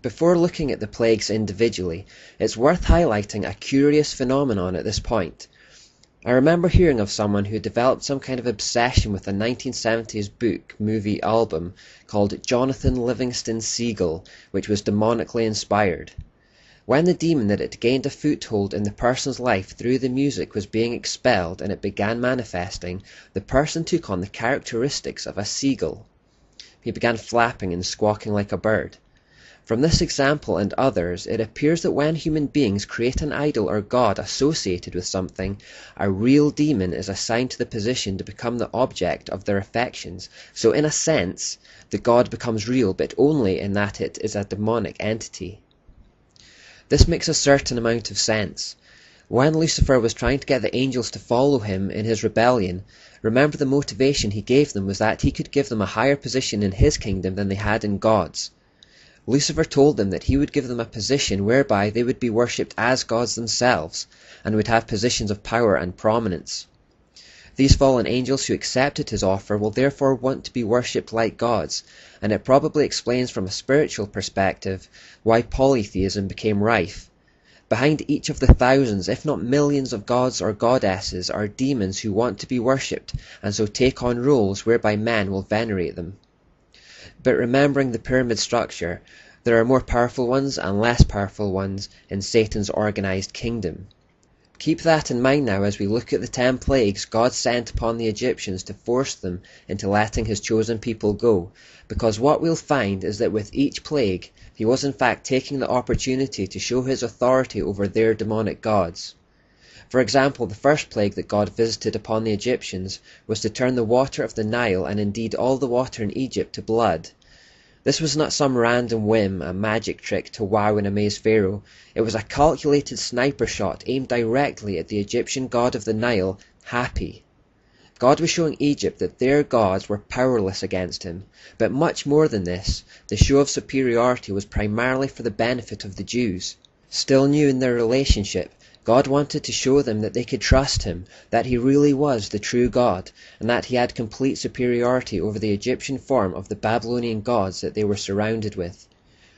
Before looking at the plagues individually, it's worth highlighting a curious phenomenon at this point. I remember hearing of someone who developed some kind of obsession with a 1970s movie album called Jonathan Livingston Seagull, which was demonically inspired. When the demon that had gained a foothold in the person's life through the music was being expelled and it began manifesting, the person took on the characteristics of a seagull. He began flapping and squawking like a bird. From this example and others, it appears that when human beings create an idol or god associated with something, a real demon is assigned to the position to become the object of their affections. So in a sense, the god becomes real, but only in that it is a demonic entity. This makes a certain amount of sense. When Lucifer was trying to get the angels to follow him in his rebellion, remember the motivation he gave them was that he could give them a higher position in his kingdom than they had in God's. Lucifer told them that he would give them a position whereby they would be worshipped as gods themselves, and would have positions of power and prominence. These fallen angels who accepted his offer will therefore want to be worshipped like gods, and it probably explains from a spiritual perspective why polytheism became rife. Behind each of the thousands, if not millions of gods or goddesses are demons who want to be worshipped, and so take on roles whereby men will venerate them. But remembering the pyramid structure, there are more powerful ones and less powerful ones in Satan's organized kingdom. Keep that in mind now as we look at the 10 plagues God sent upon the Egyptians to force them into letting his chosen people go, because what we'll find is that with each plague, he was in fact taking the opportunity to show his authority over their demonic gods. For example, the first plague that God visited upon the Egyptians was to turn the water of the Nile and indeed all the water in Egypt to blood. This was not some random whim, a magic trick to wow and amaze Pharaoh. It was a calculated sniper shot aimed directly at the Egyptian god of the Nile, Hapi. God was showing Egypt that their gods were powerless against him. But much more than this, the show of superiority was primarily for the benefit of the Jews. Still new in their relationship, God wanted to show them that they could trust him, that he really was the true God, and that he had complete superiority over the Egyptian form of the Babylonian gods that they were surrounded with.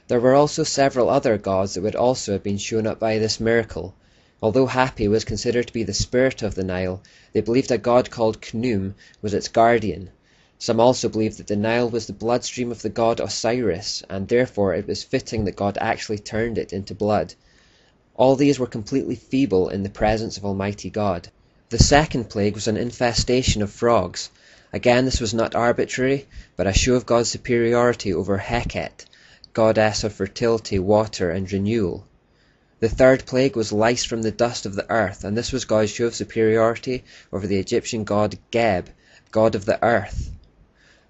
There were also several other gods that would also have been shown up by this miracle. Although Hapi was considered to be the spirit of the Nile, they believed a god called Khnum was its guardian. Some also believed that the Nile was the bloodstream of the god Osiris, and therefore it was fitting that God actually turned it into blood. All these were completely feeble in the presence of Almighty God. The second plague was an infestation of frogs. Again, this was not arbitrary, but a show of God's superiority over Heket, goddess of fertility, water, and renewal. The third plague was lice from the dust of the earth, and this was God's show of superiority over the Egyptian god Geb, god of the earth.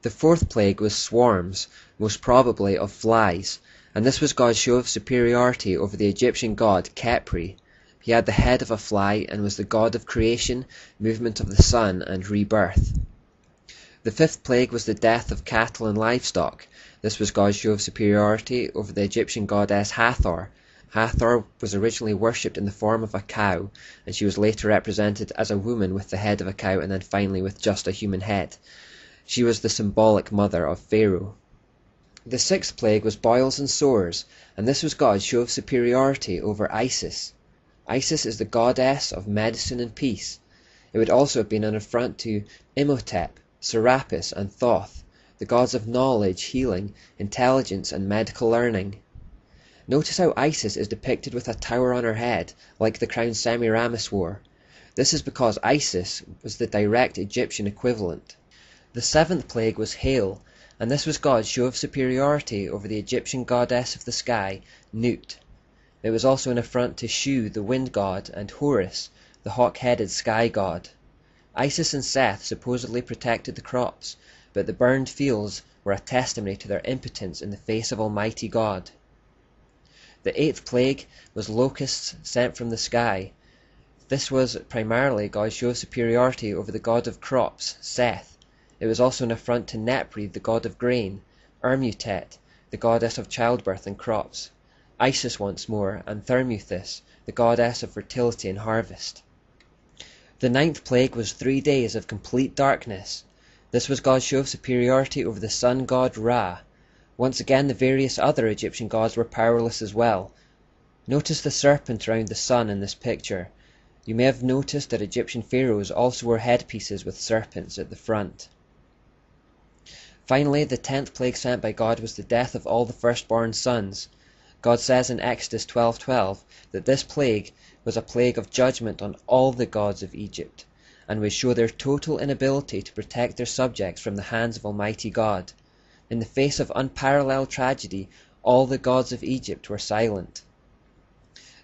The fourth plague was swarms, most probably of flies, and this was God's show of superiority over the Egyptian god Khepri. He had the head of a fly and was the god of creation, movement of the sun, and rebirth. The fifth plague was the death of cattle and livestock. This was God's show of superiority over the Egyptian goddess Hathor. Hathor was originally worshipped in the form of a cow, and she was later represented as a woman with the head of a cow and then finally with just a human head. She was the symbolic mother of Pharaoh. The sixth plague was boils and sores, and this was God's show of superiority over Isis. Isis is the goddess of medicine and peace. It would also have been an affront to Imhotep, Serapis, and Thoth, the gods of knowledge, healing, intelligence, and medical learning. Notice how Isis is depicted with a tower on her head, like the crown Semiramis wore. This is because Isis was the direct Egyptian equivalent. The seventh plague was hail, and this was God's show of superiority over the Egyptian goddess of the sky, Nut. It was also an affront to Shu, the wind god, and Horus, the hawk-headed sky god. Isis and Seth supposedly protected the crops, but the burned fields were a testimony to their impotence in the face of Almighty God. The eighth plague was locusts sent from the sky. This was primarily God's show of superiority over the god of crops, Seth. It was also an affront to Nepri, the god of grain, Ermutet, the goddess of childbirth and crops, Isis once more, and Thermuthis, the goddess of fertility and harvest. The ninth plague was 3 days of complete darkness. This was God's show of superiority over the sun god Ra. Once again, the various other Egyptian gods were powerless as well. Notice the serpent around the sun in this picture. You may have noticed that Egyptian pharaohs also wore headpieces with serpents at the front. Finally, the 10th plague sent by God was the death of all the firstborn sons. God says in Exodus 12:12 that this plague was a plague of judgment on all the gods of Egypt, and would show their total inability to protect their subjects from the hands of Almighty God. In the face of unparalleled tragedy, all the gods of Egypt were silent.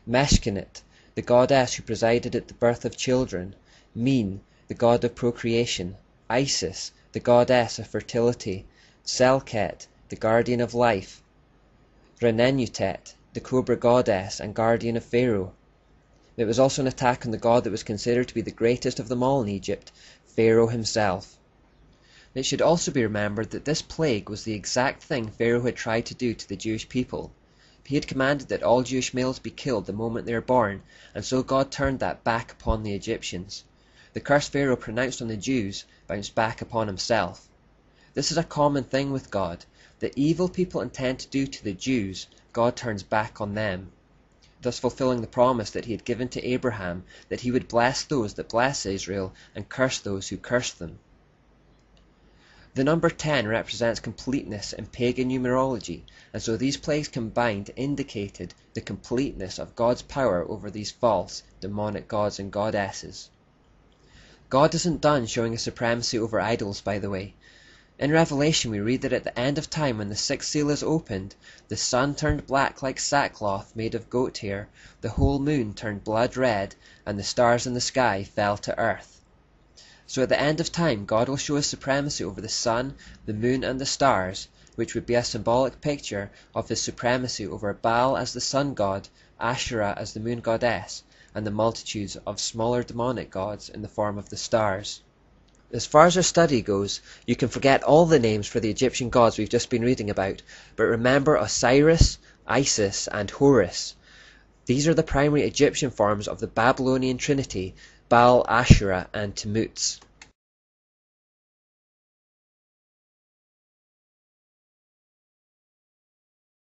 Meshchenet, the goddess who presided at the birth of children; Min, the god of procreation; Isis, the goddess of fertility; Selket, the guardian of life; Renenutet, the cobra goddess and guardian of Pharaoh. It was also an attack on the god that was considered to be the greatest of them all in Egypt, Pharaoh himself. It should also be remembered that this plague was the exact thing Pharaoh had tried to do to the Jewish people. He had commanded that all Jewish males be killed the moment they are born, and so God turned that back upon the Egyptians. The curse Pharaoh pronounced on the Jews bounced back upon himself. This is a common thing with God. The evil people intend to do to the Jews, God turns back on them, thus fulfilling the promise that he had given to Abraham, that he would bless those that bless Israel and curse those who curse them. The number 10 represents completeness in pagan numerology, and so these plagues combined indicated the completeness of God's power over these false, demonic gods and goddesses. God isn't done showing his supremacy over idols, by the way. In Revelation we read that at the end of time, when the 6th seal is opened, the sun turned black like sackcloth made of goat hair, the whole moon turned blood red, and the stars in the sky fell to earth. So at the end of time, God will show his supremacy over the sun, the moon and the stars, which would be a symbolic picture of his supremacy over Baal as the sun god, Asherah as the moon goddess, and the multitudes of smaller demonic gods in the form of the stars. As far as our study goes, you can forget all the names for the Egyptian gods we've just been reading about, but remember Osiris, Isis and Horus. These are the primary Egyptian forms of the Babylonian trinity, Baal, Asherah and Tammuz.